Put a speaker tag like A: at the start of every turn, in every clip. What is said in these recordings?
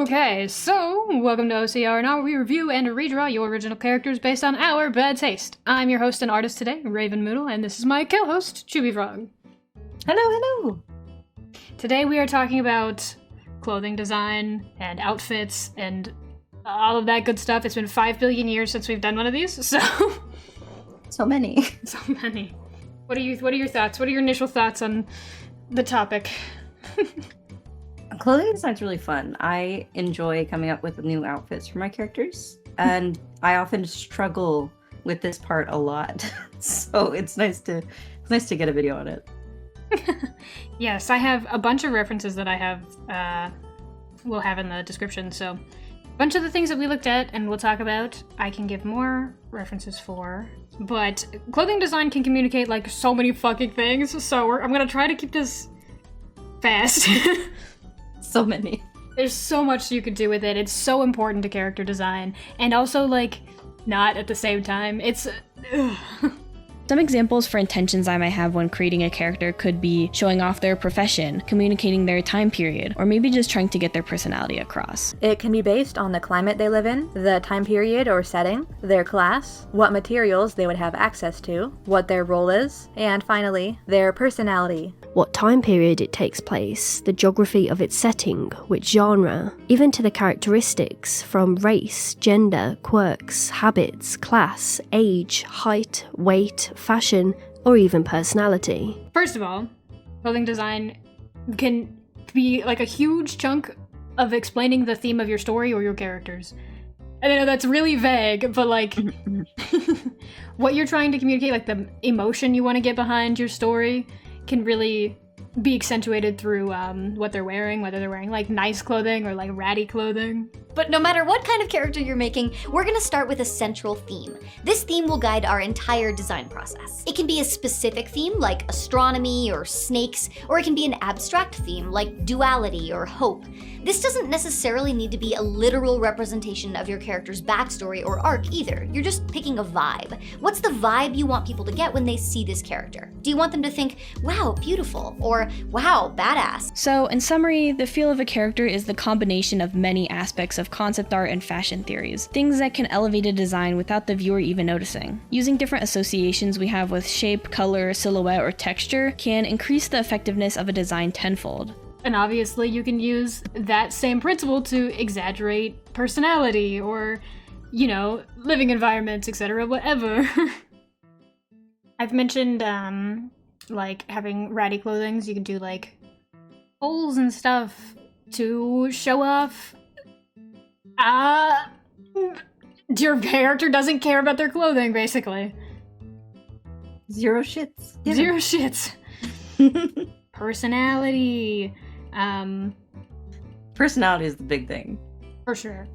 A: Okay, so welcome to OCRnR, where we review and redraw your original characters based on our bad taste. I'm your host and artist today, Raven Moodle, and this is my co-host, Chubby Frog.
B: Hello.
A: Today we are talking about clothing design and outfits and all of that good stuff. It's been 5 billion years since we've done one of these, so...
B: So many.
A: So many. What are your thoughts? What are your initial thoughts on the topic?
B: Clothing design's really fun. I enjoy coming up with new outfits for my characters, and I often struggle with this part a lot. So it's nice to get a video on it.
A: Yes, I have a bunch of references that I have we'll have in the description. So a bunch of the things that we looked at and we'll talk about, I can give more references for. But clothing design can communicate like so many fucking things, so I'm gonna try to keep this fast.
B: So many.
A: There's so much you could do with it. It's so important to character design, and also like not at the same time. It's
C: Some examples for intentions I might have when creating a character could be showing off their profession, communicating their time period, or maybe just trying to get their personality across.
D: It can be based on the climate they live in, the time period or setting, their class, what materials they would have access to, what their role is, and finally, their personality.
E: What time period it takes place, the geography of its setting, which genre, even to the characteristics from race, gender, quirks, habits, class, age, height, weight, fashion, or even personality.
A: First of all, clothing design can be like a huge chunk of explaining the theme of your story or your characters. And I know that's really vague, but like what you're trying to communicate, like the emotion you want to get behind your story, can really be accentuated through what they're wearing, whether they're wearing like nice clothing or like ratty clothing.
F: But no matter what kind of character you're making, we're gonna start with a central theme. This theme will guide our entire design process. It can be a specific theme like astronomy or snakes, or it can be an abstract theme like duality or hope. This doesn't necessarily need to be a literal representation of your character's backstory or arc either. You're just picking a vibe. What's the vibe you want people to get when they see this character? Do you want them to think, wow, beautiful, or wow, badass?
C: So, in summary, the feel of a character is the combination of many aspects of concept art and fashion theories, things that can elevate a design without the viewer even noticing. Using different associations we have with shape, color, silhouette, or texture can increase the effectiveness of a design tenfold.
A: And obviously you can use that same principle to exaggerate personality or, you know, living environments, etc., whatever. I've mentioned, like, having ratty clothing, so you can do, like, holes and stuff to show off. Your character doesn't care about their clothing, basically.
B: Zero shits. Yeah.
A: Zero shits. Personality.
B: Personality is the big thing.
A: For sure.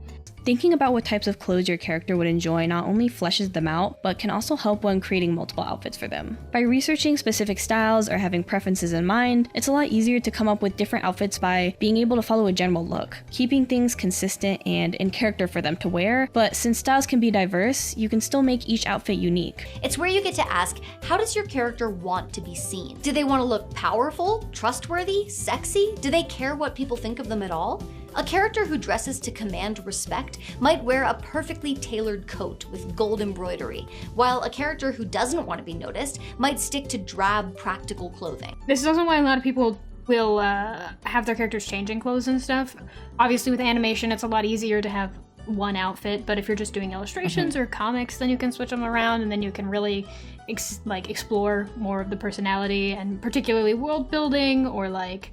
C: Thinking about what types of clothes your character would enjoy not only fleshes them out, but can also help when creating multiple outfits for them. By researching specific styles or having preferences in mind, it's a lot easier to come up with different outfits by being able to follow a general look, keeping things consistent and in character for them to wear, but since styles can be diverse, you can still make each outfit unique.
F: It's where you get to ask, how does your character want to be seen? Do they want to look powerful, trustworthy, sexy? Do they care what people think of them at all? A character who dresses to command respect might wear a perfectly tailored coat with gold embroidery, while a character who doesn't want to be noticed might stick to drab, practical clothing.
A: This is also why a lot of people will have their characters changing clothes and stuff. Obviously with animation, it's a lot easier to have one outfit, but if you're just doing illustrations or comics, then you can switch them around and then you can really explore more of the personality and particularly world building or like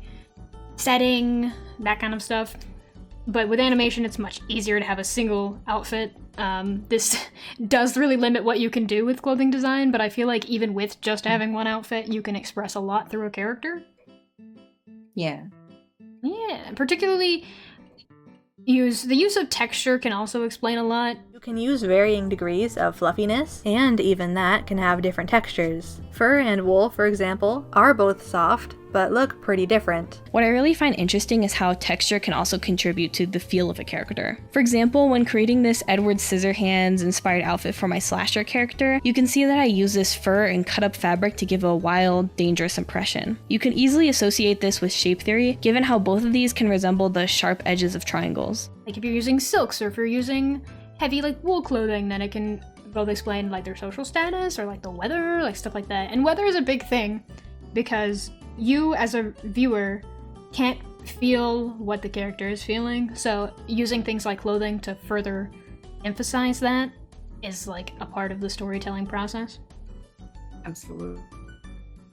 A: setting, that kind of stuff. But with animation, it's much easier to have a single outfit. This does really limit what you can do with clothing design, but I feel like even with just having one outfit, you can express a lot through a character.
B: Yeah.
A: Yeah, particularly the use of texture can also explain a lot.
D: You can use varying degrees of fluffiness, and even that can have different textures. Fur and wool, for example, are both soft, but look pretty different.
C: What I really find interesting is how texture can also contribute to the feel of a character. For example, when creating this Edward Scissorhands inspired outfit for my slasher character, you can see that I use this fur and cut up fabric to give a wild, dangerous impression. You can easily associate this with shape theory, given how both of these can resemble the sharp edges of triangles.
A: Like if you're using silks or if you're using heavy like wool clothing, then it can both explain like their social status or like the weather, like stuff like that. And weather is a big thing because you as a viewer can't feel what the character is feeling. So using things like clothing to further emphasize that is like a part of the storytelling process.
B: Absolutely.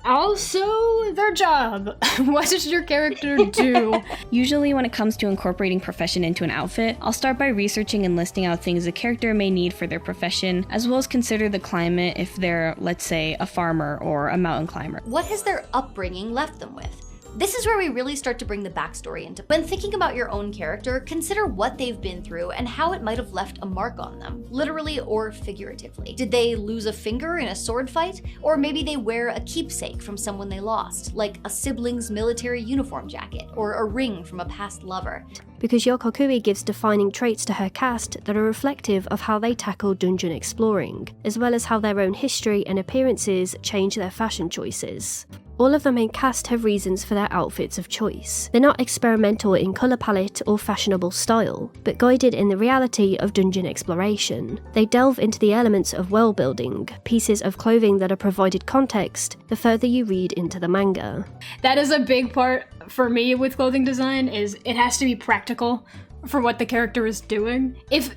A: Also, their job. What does your character do?
C: Usually when it comes to incorporating profession into an outfit, I'll start by researching and listing out things a character may need for their profession, as well as consider the climate if they're, let's say, a farmer or a mountain climber.
F: What has their upbringing left them with? This is where we really start to bring the backstory into. When thinking about your own character, consider what they've been through and how it might have left a mark on them, literally or figuratively. Did they lose a finger in a sword fight? Or maybe they wear a keepsake from someone they lost, like a sibling's military uniform jacket, or a ring from a past lover.
E: Because Yoko Kui gives defining traits to her cast that are reflective of how they tackle dungeon exploring, as well as how their own history and appearances change their fashion choices. All of the main cast have reasons for their outfits of choice. They're not experimental in colour palette or fashionable style, but guided in the reality of dungeon exploration. They delve into the elements of world building, pieces of clothing that are provided context the further you read into the manga.
A: That is a big part for me with clothing design, is it has to be practical for what the character is doing. If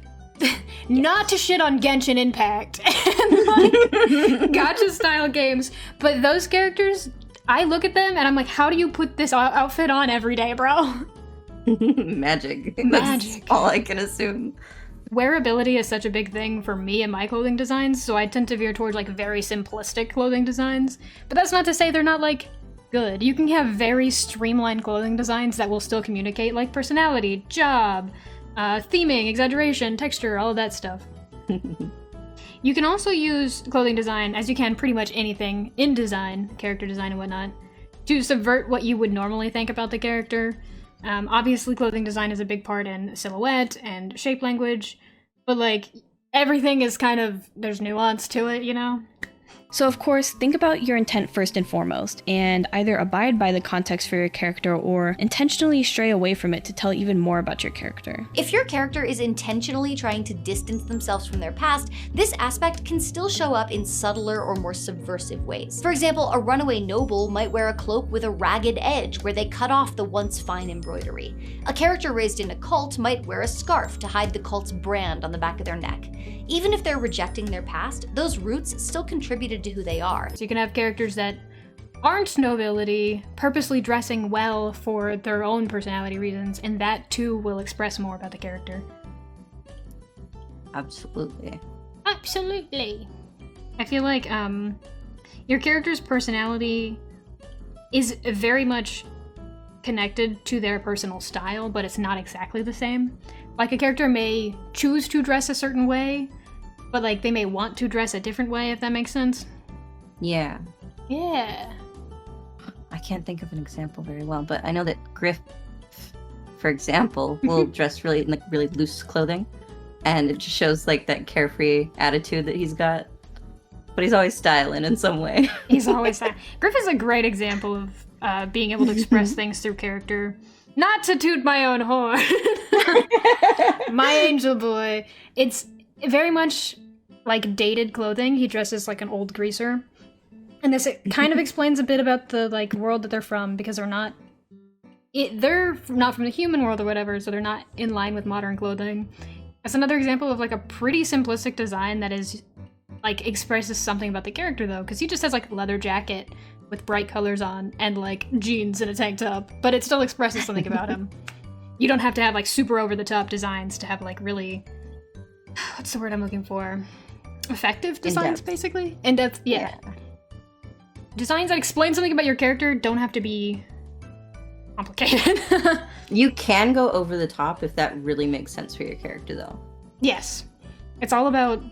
A: not to shit on Genshin Impact and like gacha style games, but those characters, I look at them and I'm like, how do you put this outfit on every day, bro?
B: Magic. That's all I can assume.
A: Wearability is such a big thing for me and my clothing designs, so I tend to veer towards like very simplistic clothing designs. But that's not to say they're not like good. You can have very streamlined clothing designs that will still communicate like personality, job, theming, exaggeration, texture, all of that stuff. You can also use clothing design, as you can pretty much anything in design, character design and whatnot, to subvert what you would normally think about the character. Obviously, clothing design is a big part in silhouette and shape language, but like everything is kind of, there's nuance to it, you know?
C: So of course, think about your intent first and foremost, and either abide by the context for your character or intentionally stray away from it to tell even more about your character.
F: If your character is intentionally trying to distance themselves from their past, this aspect can still show up in subtler or more subversive ways. For example, a runaway noble might wear a cloak with a ragged edge where they cut off the once fine embroidery. A character raised in a cult might wear a scarf to hide the cult's brand on the back of their neck. Even if they're rejecting their past, those roots still contributed to who they are.
A: So you can have characters that aren't nobility, purposely dressing well for their own personality reasons, and that too will express more about the character.
B: Absolutely.
A: Absolutely. I feel like your character's personality is very much connected to their personal style, but it's not exactly the same. Like a character may choose to dress a certain way, but like they may want to dress a different way, if that makes sense.
B: Yeah.
A: Yeah.
B: I can't think of an example very well, but I know that Griff, for example, will dress really in like really loose clothing, and it just shows like that carefree attitude that he's got. But he's always styling in some way.
A: He's always that. Griff is a great example of being able to express things through character. Not to toot my own horn. My angel boy. It's very much like dated clothing. He dresses like an old greaser. And this it kind of explains a bit about the like world that they're from, because they're not from the human world or whatever, so they're not in line with modern clothing. That's another example of like a pretty simplistic design that is like expresses something about the character though, because he just has like a leather jacket with bright colors on and like jeans and a tank top, but it still expresses something about him. You don't have to have like super over the top designs to have like really, what's the word I'm looking for? Effective designs, basically? In-depth, yeah. Designs that explain something about your character don't have to be complicated.
B: You can go over the top if that really makes sense for your character though.
A: Yes. It's all about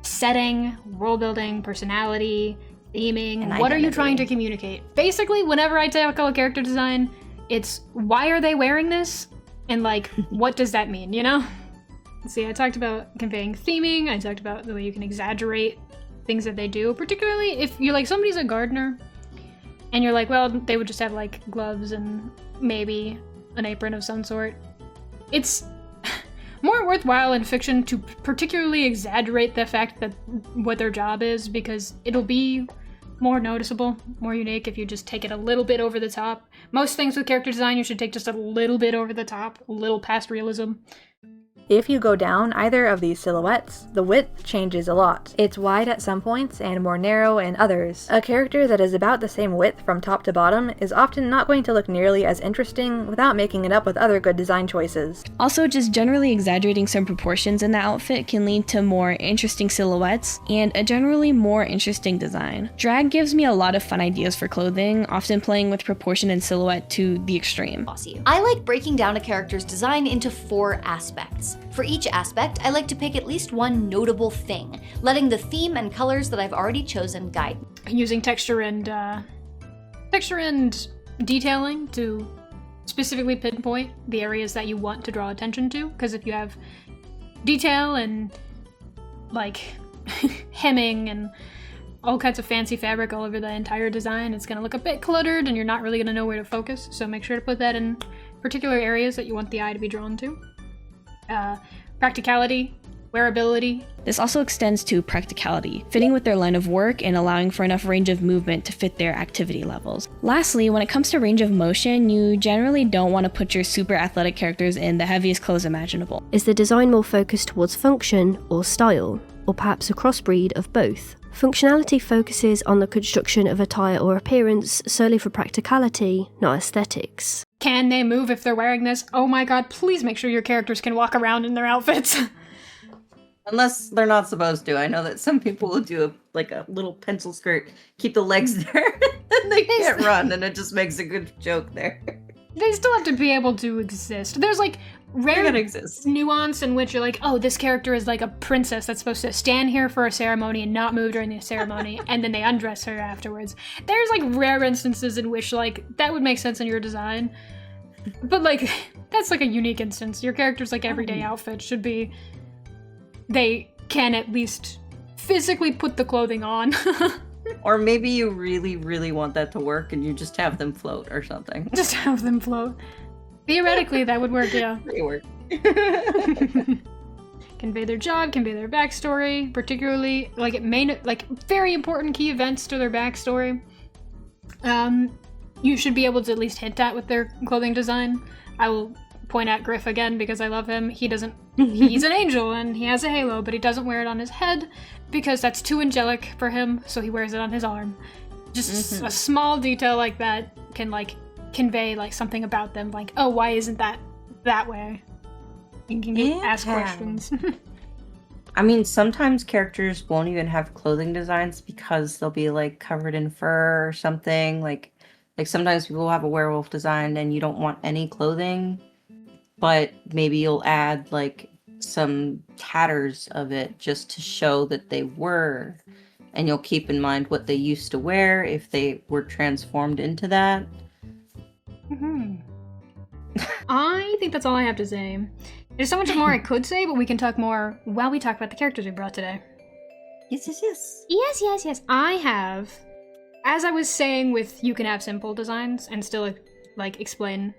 A: setting, world building, personality, theming.
B: And
A: What are you
B: identity.
A: trying to communicate? Basically, whenever I tackle a character design, it's why are they wearing this? And like, what does that mean, you know? See, I talked about conveying theming, I talked about the way you can exaggerate things that they do, particularly if you're like, somebody's a gardener, and you're like, well, they would just have like gloves and maybe an apron of some sort. It's more worthwhile in fiction to particularly exaggerate the fact that what their job is, because it'll be more noticeable, more unique if you just take it a little bit over the top. Most things with character design you should take just a little bit over the top, a little past realism.
D: If you go down either of these silhouettes, the width changes a lot. It's wide at some points and more narrow in others. A character that is about the same width from top to bottom is often not going to look nearly as interesting without making it up with other good design choices.
C: Also, just generally exaggerating some proportions in the outfit can lead to more interesting silhouettes and a generally more interesting design. Drag gives me a lot of fun ideas for clothing, often playing with proportion and silhouette to the extreme.
F: Bossy. I like breaking down a character's design into 4 aspects. For each aspect, I like to pick at least one notable thing, letting the theme and colors that I've already chosen guide me.
A: Using texture and detailing to specifically pinpoint the areas that you want to draw attention to, because if you have detail and like hemming and all kinds of fancy fabric all over the entire design, it's going to look a bit cluttered and you're not really going to know where to focus. So make sure to put that in particular areas that you want the eye to be drawn to. Practicality, wearability.
C: This also extends to practicality, fitting with their line of work and allowing for enough range of movement to fit their activity levels. Lastly, when it comes to range of motion, you generally don't want to put your super athletic characters in the heaviest clothes imaginable.
E: Is the design more focused towards function or style, or perhaps a crossbreed of both? Functionality focuses on the construction of attire or appearance solely for practicality, not aesthetics.
A: Can they move if they're wearing this? Oh my god, please make sure your characters can walk around in their outfits.
B: Unless they're not supposed to. I know that some people will do a little pencil skirt, keep the legs there, and they can't run, and it just makes a good joke there.
A: They still have to be able to exist. There's like
B: They're
A: rare
B: gonna exist.
A: nuance in which you're like, oh, this character is like a princess that's supposed to stand here for a ceremony and not move during the ceremony, and then they undress her afterwards. There's like rare instances in which like that would make sense in your design. But like that's like a unique instance. Your character's like everyday outfit should be, they can at least physically put the clothing on.
B: Or maybe you really, really want that to work and you just have them float or something.
A: Just have them float. Theoretically, that would work, yeah.
B: They work.
A: Convey their job, convey their backstory, particularly like very important key events to their backstory. You should be able to at least hint at with their clothing design. I will point at Griff again because I love him. He's an angel and he has a halo, but he doesn't wear it on his head because that's too angelic for him, so he wears it on his arm. Just a small detail like that can like convey like something about them, like, oh, why isn't that way? You can ask questions.
B: I mean, sometimes characters won't even have clothing designs because they'll be like covered in fur or something. Like sometimes people will have a werewolf design and you don't want any clothing, but maybe you'll add like some tatters of it just to show that they were, and you'll keep in mind what they used to wear if they were transformed into that.
A: I think that's all I have to say. There's so much more I could say, but we can talk more while we talk about the characters we brought today.
B: Yes.
A: Yes. I have, as I was saying with you can have simple designs and still like explain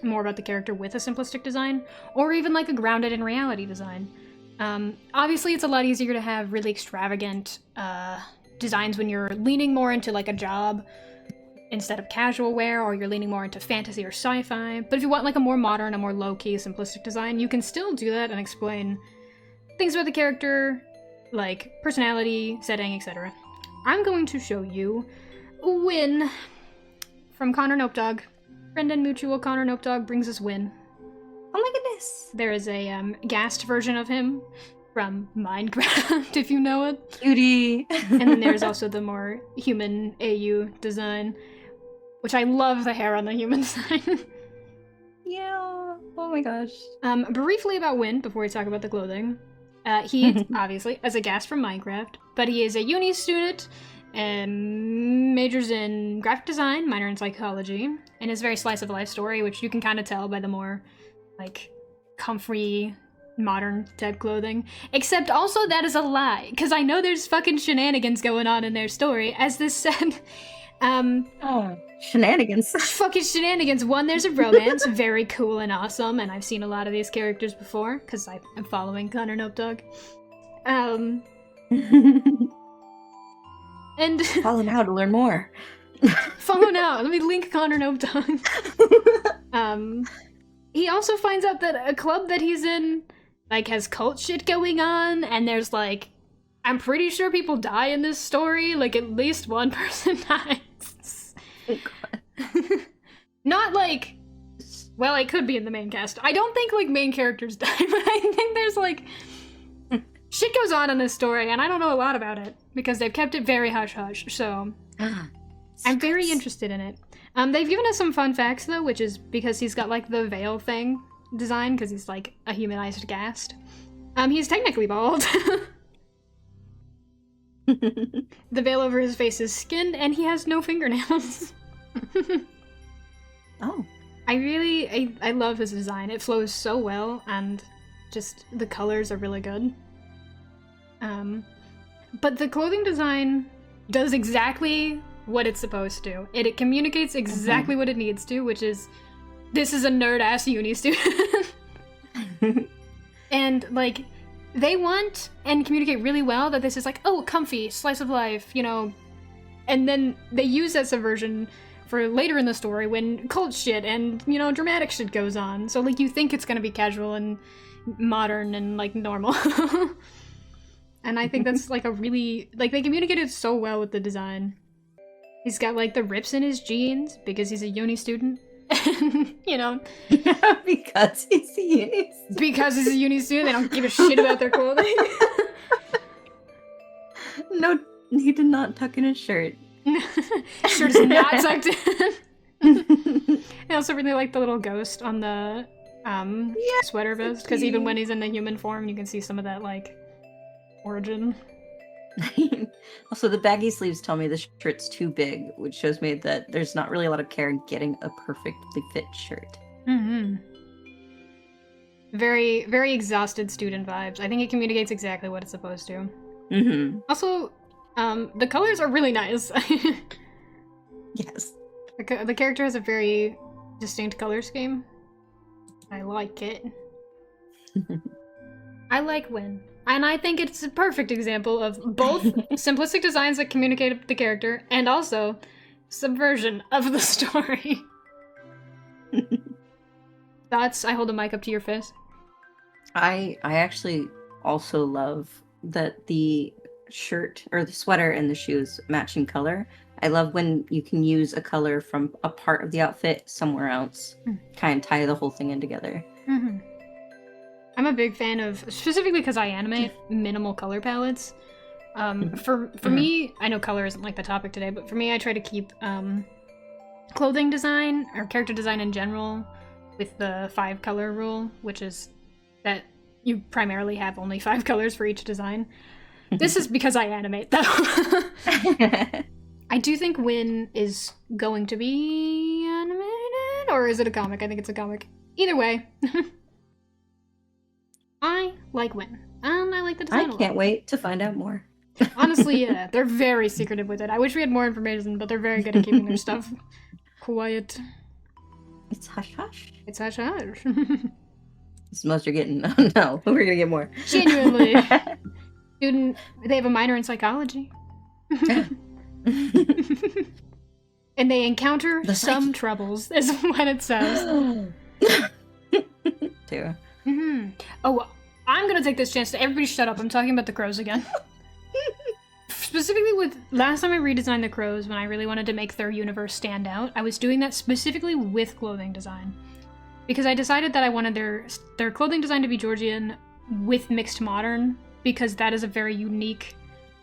A: more about the character with a simplistic design, or even like a grounded in reality design. Obviously it's a lot easier to have really extravagant designs when you're leaning more into like a job instead of casual wear, or you're leaning more into fantasy or sci-fi. But if you want like a more modern, a more low-key, simplistic design, you can still do that and explain things about the character, like personality, setting, etc. I'm going to show you Win from Connor Nopedog. Friend and mutual Connor Nopedog brings us Win.
B: Oh my goodness.
A: There is a gassed version of him from Minecraft, if you know it.
B: Cutie.
A: And then there's also the more human AU design, which I love the hair on the human design.
B: Yeah. Oh my gosh.
A: Briefly about Win, before we talk about the clothing. He obviously is a ghast from Minecraft, but he is a uni student majors in graphic design, minor in psychology, and is very slice of life story, which you can kind of tell by the more like comfy modern type clothing. Except also that is a lie, because I know there's fucking shenanigans going on in their story, as this said.
B: Shenanigans.
A: Fucking shenanigans. One, there's a romance, very cool and awesome, and I've seen a lot of these characters before, because I'm following Connor Nope Dog. And
B: follow now to learn more.
A: follow now. Let me link Connor Nope Dog. He also finds out that a club that he's in, like, has cult shit going on, and there's, like, I'm pretty sure people die in this story. Like, at least one person dies.
B: Oh, God.
A: Not, like, well, it could be in the main cast. I don't think, like, main characters die, but I think there's, like, shit goes on in this story, and I don't know a lot about it, because they've kept it very hush-hush, so I'm very interested in it. They've given us some fun facts, though, which is because he's got, like, the veil thing designed, because he's, like, a humanized ghast. He's technically bald. The veil over his face is skinned, and he has no fingernails.
B: Oh.
A: I love his design. It flows so well, and just the colors are really good. But the clothing design does exactly what it's supposed to. It communicates exactly what it needs to, which is, this is a nerd-ass uni student. And, like, they want and communicate really well that this is like, oh, comfy, slice of life, you know. And then they use that subversion for later in the story when cult shit and, you know, dramatic shit goes on. So, like, you think it's gonna be casual and modern and, like, normal. And I think that's, like, a really, like, they communicated so well with the design. He's got, like, the rips in his jeans because he's a uni student. You know.
B: Because he's a uni student.
A: Because he's a uni student, they don't give a shit about their clothing.
B: No, he did not tuck in his shirt.
A: Shirt's not tucked in. I also really like the little ghost on the sweater vest, because even when he's in the human form, you can see some of that, like, origin.
B: Also, the baggy sleeves tell me the shirt's too big, which shows me that there's not really a lot of care in getting a perfectly fit shirt.
A: Mm-hmm. Very, very exhausted student vibes. I think it communicates exactly what it's supposed to.
B: Mm-hmm.
A: Also, the colors are really nice.
B: Yes.
A: The character has a very distinct color scheme. I like it. I like Win. And I think it's a perfect example of both simplistic designs that communicate the character and also subversion of the story. Thoughts? I hold the mic up to your face.
B: I actually also love that the shirt or the sweater and the shoes matching color. I love when you can use a color from a part of the outfit somewhere else, kind of tie the whole thing in together.
A: Mm-hmm. I'm a big fan of, specifically because I animate, minimal color palettes. For me, I know color isn't like the topic today, but for me, I try to keep clothing design or character design in general with the 5 color rule, which is that you primarily have only 5 colors for each design. This is because I animate, though. I do think Win is going to be animated, or is it a comic? I think it's a comic. Either way. I like Win, and I like the design a lot.
B: I can't wait to find out more.
A: Honestly, yeah, they're very secretive with it. I wish we had more information, but they're very good at keeping their stuff quiet.
B: It's hush-hush.
A: It's hush-hush.
B: It's the most you're getting. Oh no, we're gonna get more.
A: Genuinely. Student, they have a minor in psychology. And they encounter some troubles, is what it says.
B: Too.
A: Mm-hmm. Oh, I'm gonna take this chance to everybody shut up. I'm talking about the crows again. Specifically with last time I redesigned the crows when I really wanted to make their universe stand out, I was doing that specifically with clothing design. Because I decided that I wanted their clothing design to be Georgian with mixed modern, because that is a very unique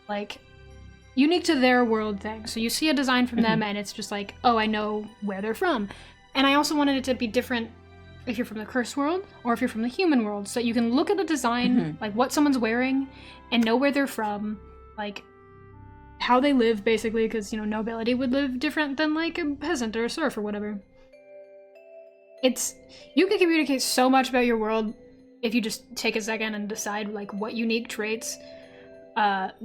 A: to their world thing. So you see a design from them and it's just like, oh, I know where they're from. And I also wanted it to be different if you're from the curse world or if you're from the human world, so you can look at the design, like what someone's wearing, and know where they're from, like how they live, basically, because, nobility would live different than, like, a peasant or a serf or whatever. You can communicate so much about your world if you just take a second and decide, like, what unique traits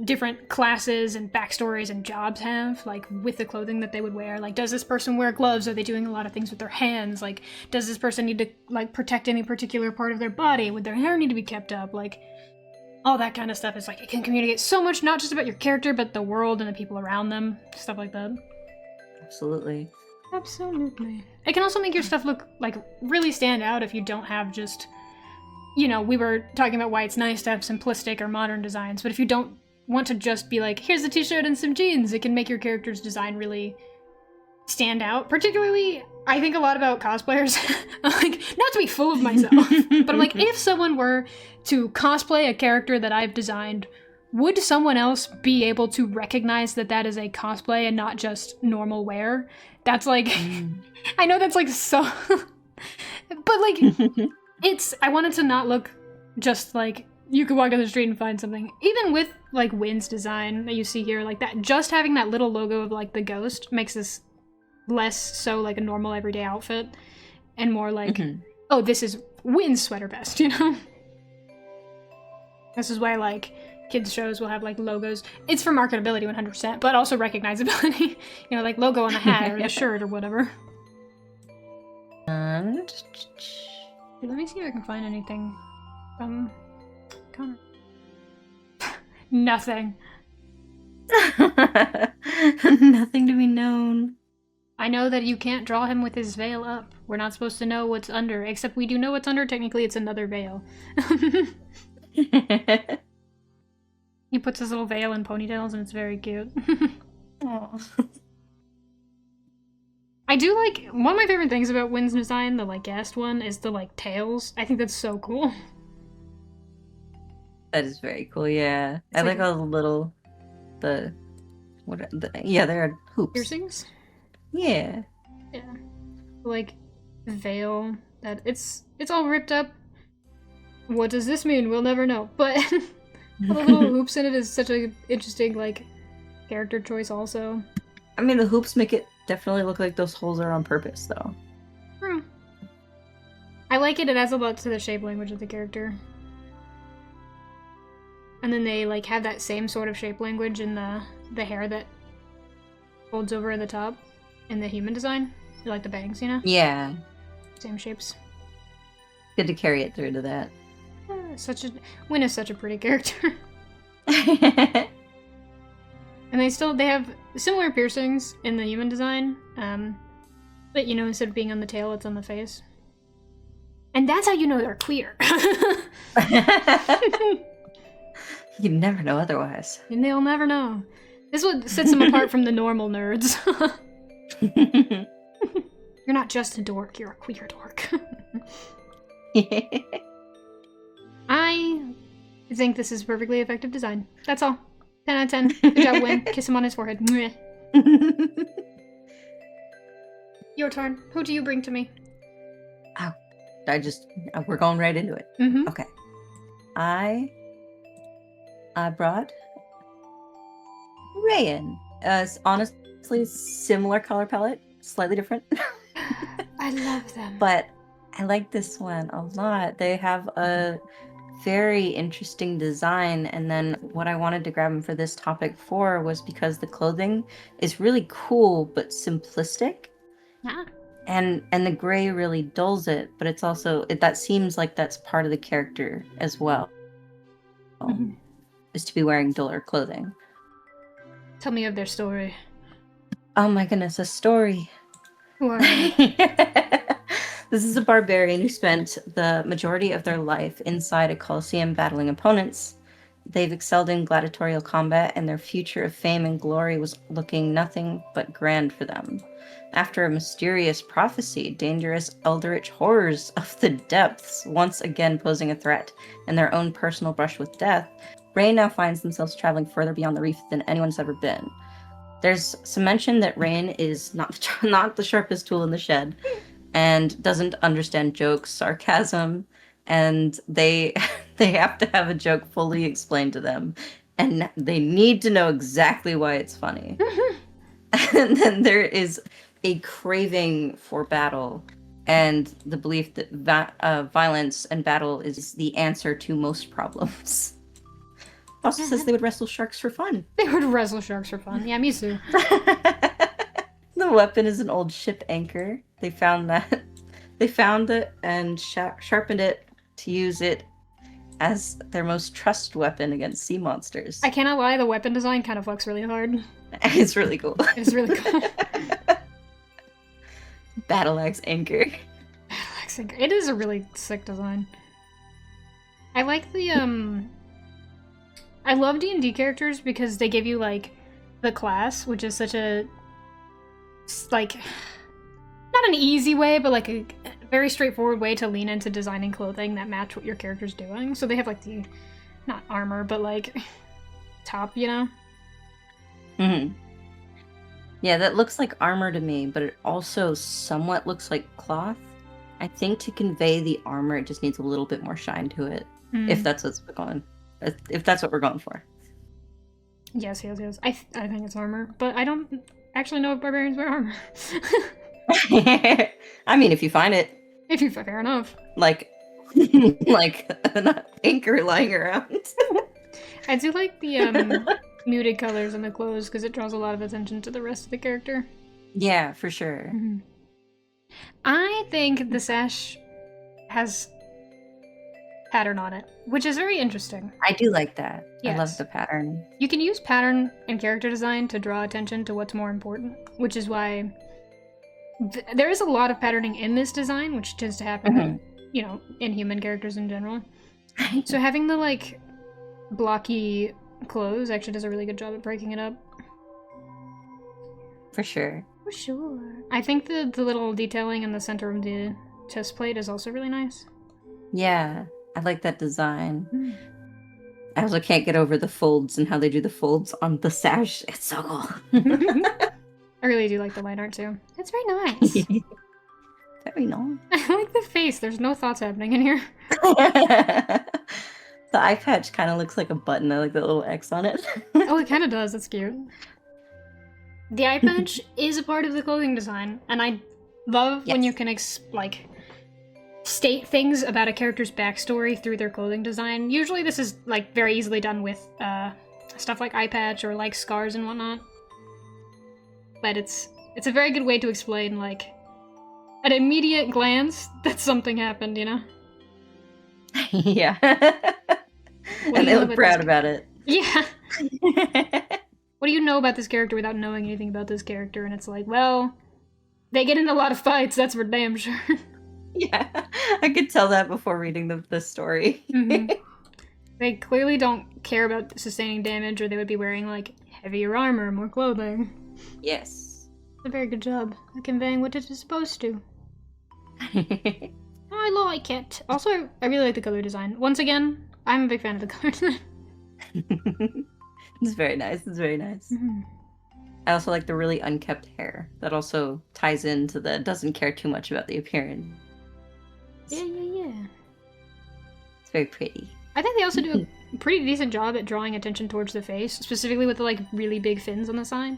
A: different classes and backstories and jobs have, like, with the clothing that they would wear. Like, does this person wear gloves? Are they doing a lot of things with their hands? Like, does this person need to, like, protect any particular part of their body? Would their hair need to be kept up? Like, all that kind of stuff is, like, it can communicate so much, not just about your character, but the world and the people around them. Stuff like that.
B: Absolutely.
A: Absolutely. It can also make your stuff look, like, really stand out if you don't have just... we were talking about why it's nice to have simplistic or modern designs, but if you don't want to just be like, here's a t-shirt and some jeans, it can make your character's design really stand out. Particularly, I think a lot about cosplayers. Like, not to be full of myself, but I'm like, if someone were to cosplay a character that I've designed, would someone else be able to recognize that that is a cosplay and not just normal wear? That's like, I know that's like so, but like, I wanted to not look just like you could walk down the street and find something. Even with like Wynn's design that you see here, like that, just having that little logo of like the ghost makes this less so like a normal everyday outfit and more like, oh, this is Wynn's sweater vest, This is why like kids shows will have like logos. It's for marketability 100%, but also recognizability. Like logo on the hat or the shirt or whatever.
B: And
A: Let me see if I can find anything from Connor. Nothing.
B: Nothing to be known.
A: I know that you can't draw him with his veil up. We're not supposed to know what's under, except we do know what's under. Technically, it's another veil. He puts his little veil in ponytails, and it's very cute. I do like, one of my favorite things about Wynn's design, the like guest one, is the like tails. I think that's so cool.
B: That is very cool, yeah.
A: It's
B: I like all the little, they're hoops.
A: Piercings?
B: Yeah.
A: Yeah. Like, veil, that it's all ripped up. What does this mean? We'll never know. But all the little hoops in it is such a interesting, like, character choice also.
B: I mean, the hoops make it definitely look like those holes are on purpose, though.
A: I like it. It adds a lot to the shape language of the character. And then they, like, have that same sort of shape language in the hair that folds over at the top in the human design. You like the bangs,
B: Yeah.
A: Same shapes.
B: Good to carry it through to that.
A: Wynn is such a pretty character. And they have similar piercings in the human design, but instead of being on the tail, it's on the face. And that's how you know they're queer.
B: You never know otherwise.
A: And they'll never know. This is what sets them apart from the normal nerds. You're not just a dork, you're a queer dork. I think this is perfectly effective design. That's all. 10 out of 10. Good job, Wynn. Kiss him on his forehead. Mwah. Your turn. Who do you bring to me?
B: Oh, we're going right into it.
A: Mm-hmm.
B: Okay. I brought Rayan. Honestly, similar color palette, slightly different.
A: I love them.
B: But I like this one a lot. They have a very interesting design, and then what I wanted to grab them for this topic for was because the clothing is really cool but simplistic.
A: Yeah.
B: And the gray really dulls it, but it's also that seems like that's part of the character as well. Is to be wearing duller clothing.
A: Tell me of their story.
B: Oh my goodness, a story.
A: Who are they?
B: This is a barbarian who spent the majority of their life inside a coliseum battling opponents. They've excelled in gladiatorial combat, and their future of fame and glory was looking nothing but grand for them. After a mysterious prophecy, dangerous eldritch horrors of the depths once again posing a threat, and their own personal brush with death, Rain now finds themselves traveling further beyond the reef than anyone's ever been. There's some mention that Rain is not the sharpest tool in the shed, and doesn't understand jokes, sarcasm, and they have to have a joke fully explained to them. and they need to know exactly why it's funny. And then there is a craving for battle and the belief that violence and battle is the answer to most problems. Also says they would wrestle sharks for fun.
A: They would wrestle sharks for fun. Yeah, me too.
B: The weapon is an old ship anchor. They found that. They found it and sharpened it to use it as their most trusted weapon against sea monsters.
A: I cannot lie, the weapon design kind of looks really hard.
B: It's really cool.
A: It's really cool.
B: Battle axe anchor.
A: It is a really sick design. I like the I love D&D characters because they give you like the class, which is such a like not an easy way, but like a very straightforward way to lean into designing clothing that match what your character's doing. So they have like the not armor, but like top, you know?
B: Mm-hmm. Yeah, that looks like armor to me, but it also somewhat looks like cloth. I think to convey the armor, it just needs a little bit more shine to it. If that's what's going, if that's what we're going for.
A: Yes. I think it's armor, but I don't actually know if barbarians wear armor.
B: I mean, if you find it.
A: If you fair enough.
B: Like an anchor lying around.
A: I do like the muted colors on the clothes because it draws a lot of attention to the rest of the character.
B: Yeah, for sure.
A: Mm-hmm. I think the sash has pattern on it, which is very interesting.
B: I do like that.
A: Yes.
B: I love the pattern.
A: You can use pattern in character design to draw attention to what's more important, which is why there is a lot of patterning in this design, which tends to happen, you know, in human characters in general. So having the like blocky clothes actually does a really good job at breaking it up.
B: For sure.
A: For sure. I think the little detailing in the center of the chest plate is also really nice.
B: Yeah, I like that design. I also can't get over the folds and how they do the folds on the sash. It's so cool.
A: I really do like the line art too. It's very nice.
B: Very nice.
A: I like the face. There's no thoughts happening in here.
B: The eye patch kind of looks like a button. I like the little X on it.
A: Oh, it kind of does. That's cute. The eye patch is a part of the clothing design, and I love when you can state things about a character's backstory through their clothing design. Usually this is like very easily done with stuff like eye patch or like scars and whatnot. But it's a very good way to explain like at immediate glance that something happened, you know?
B: Yeah. And they look proud about it.
A: Yeah. What do you know about this character without knowing anything about this character? And it's like, well, they get in a lot of fights, that's for damn sure.
B: Yeah, I could tell that before reading the story.
A: Mm-hmm. They clearly don't care about sustaining damage, or they would be wearing, like, heavier armor, more clothing.
B: Yes.
A: It's a very good job at conveying what it is supposed to. I like it. Also, I really like the color design. Once again, I'm a big fan of the color design.
B: It's very nice. It's very nice.
A: Mm-hmm.
B: I also like the really unkept hair. That also ties into the doesn't care too much about the appearance.
A: Yeah.
B: It's very pretty.
A: I think they also do a pretty decent job at drawing attention towards the face, specifically with the like really big fins on the side.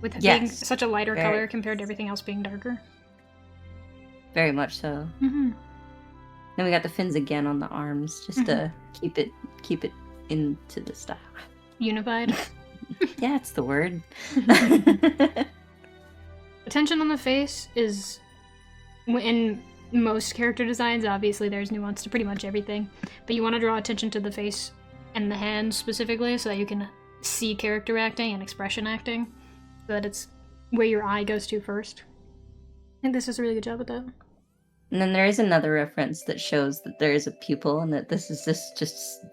A: With it being such a lighter color compared to everything else being darker.
B: Very much so.
A: Mm-hmm.
B: Then we got the fins again on the arms, just to keep it into the style.
A: Unified.
B: Yeah, it's the word.
A: Attention on the face is, in most character designs, obviously there's nuance to pretty much everything, but you want to draw attention to the face and the hands specifically so that you can see character acting and expression acting, so that it's where your eye goes to first. I think this does a really good job with that.
B: And then there is another reference that shows that there is a pupil and that this is just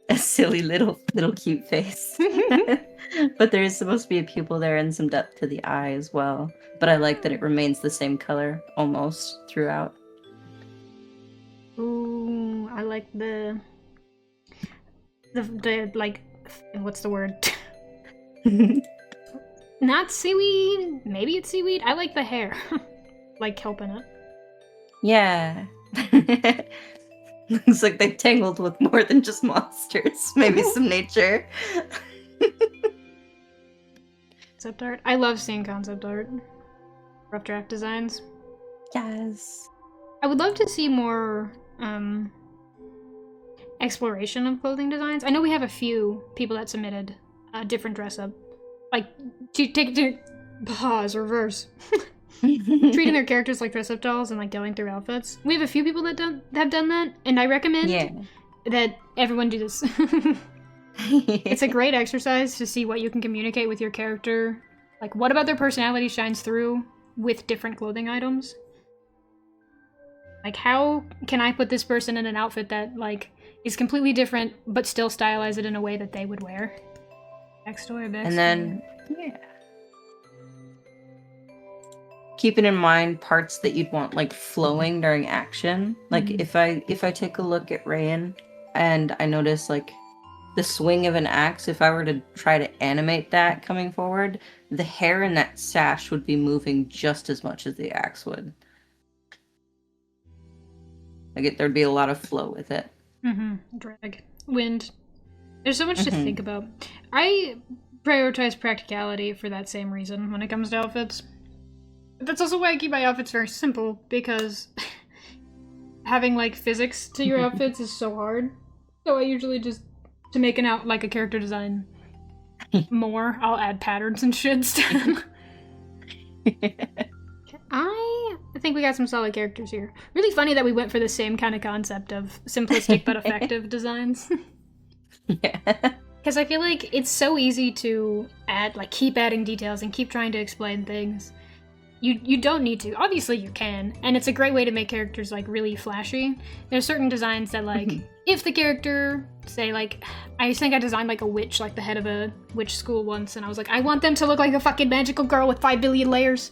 B: a silly little cute face. But there is supposed to be a pupil there and some depth to the eye as well. But I like that it remains the same color almost throughout.
A: Ooh, I like the like, what's the word? Not seaweed. Maybe it's seaweed. I like the hair. Like kelp in it.
B: Yeah. Looks like they've tangled with more than just monsters. Maybe some nature.
A: Concept art. I love seeing concept art. Rough draft designs.
B: Yes.
A: I would love to see more exploration of clothing designs. I know we have a few people that submitted different dress up. Like, to take it to pause, reverse. Treating their characters like dress up dolls and like going through outfits. We have a few people that have done that, and I recommend that everyone do this. It's a great exercise to see what you can communicate with your character. Like, what about their personality shines through with different clothing items? Like, how can I put this person in an outfit that, like, is completely different, but still stylize it in a way that they would wear? Backstory.
B: And then, keeping in mind parts that you'd want, like, flowing during action. Like, if I take a look at Rayan, and I notice, like, the swing of an axe, if I were to try to animate that coming forward, the hair in that sash would be moving just as much as the axe would. Like, there'd be a lot of flow with it.
A: Drag. Wind. There's so much to think about. I prioritize practicality for that same reason when it comes to outfits. But that's also why I keep my outfits very simple, because having, like, physics to your outfits is so hard. So I usually just, to make a character design more, I'll add patterns and shit instead. I think we got some solid characters here. Really funny that we went for the same kind of concept of simplistic but effective designs.
B: Yeah.
A: Because I feel like it's so easy to keep adding details and keep trying to explain things. You don't need to. Obviously you can, and it's a great way to make characters, like, really flashy. There's certain designs that, like, if the character, say, like, I think I designed, like, a witch, like the head of a witch school once, and I was like, I want them to look like a fucking magical girl with 5 billion layers.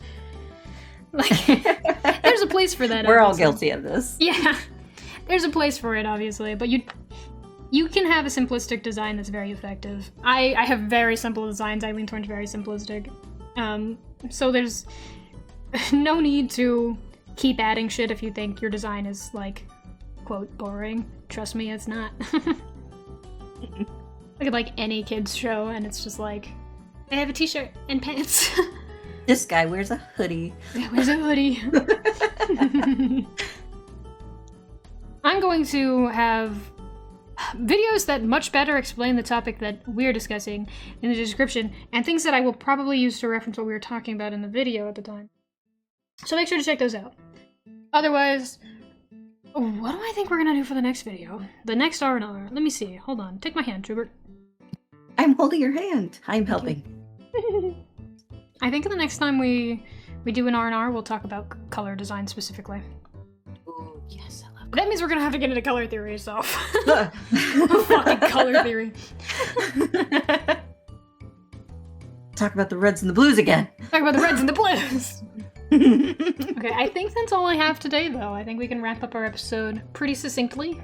A: Like, there's a place for that.
B: We're
A: obviously.
B: all guilty of this.
A: Yeah, there's a place for it, obviously, but you can have a simplistic design that's very effective. I have very simple designs. I lean towards very simplistic. So there's no need to keep adding shit if you think your design is, like, quote, boring. Trust me, it's not. Look at, like, any kid's show, and it's just like, they have a t-shirt and pants.
B: This guy wears a hoodie.
A: Yeah, wears a hoodie. I'm going to have videos that much better explain the topic that we're discussing in the description, and things that I will probably use to reference what we were talking about in the video at the time. So make sure to check those out. Otherwise, what do I think we're gonna do for the next video? The next R&R. Let me see. Hold on. Take my hand, Trubert.
B: I'm holding your hand. I'm helping.
A: I think the next time we do an R&R, we'll talk about color design specifically.
B: Ooh, yes, I love
A: That means we're gonna have to get into color theory, so... Fucking color theory.
B: Talk about the reds and the blues again.
A: Talk about the reds and the blues! Okay, I think that's all I have today, though. I think we can wrap up our episode pretty succinctly.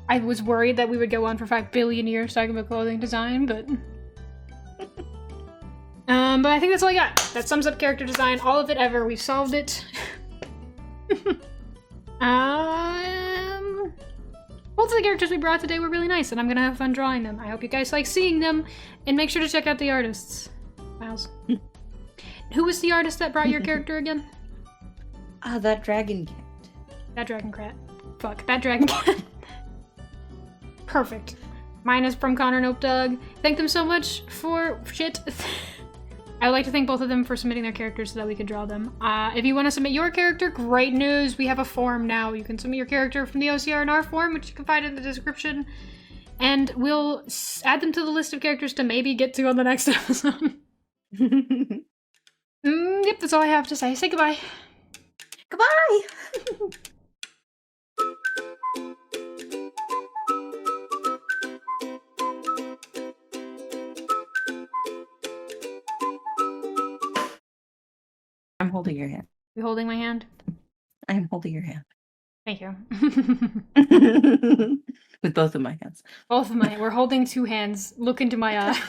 A: I was worried that we would go on for 5 billion years talking about clothing design, but... but I think that's all I got. That sums up character design, all of it ever. We solved it. Both of the characters we brought today were really nice, and I'm gonna have fun drawing them. I hope you guys like seeing them, and make sure to check out the artists. Mouse. Who was the artist that brought your character again?
B: That dragon cat.
A: That dragon cat. Fuck, that dragon cat. Perfect. Mine is from Connor Nope Dog. Thank them so much for shit. I would like to thank both of them for submitting their characters so that we could draw them. If you want to submit your character, great news. We have a form now. You can submit your character from the OCRnR form, which you can find in the description. And we'll add them to the list of characters to maybe get to on the next episode. Yep, that's all I have to say. Say goodbye.
B: Goodbye! I'm holding your hand.
A: You holding my hand?
B: I'm holding your hand.
A: Thank you.
B: With both of my hands.
A: Both of my, we're holding two hands. Look into my eyes.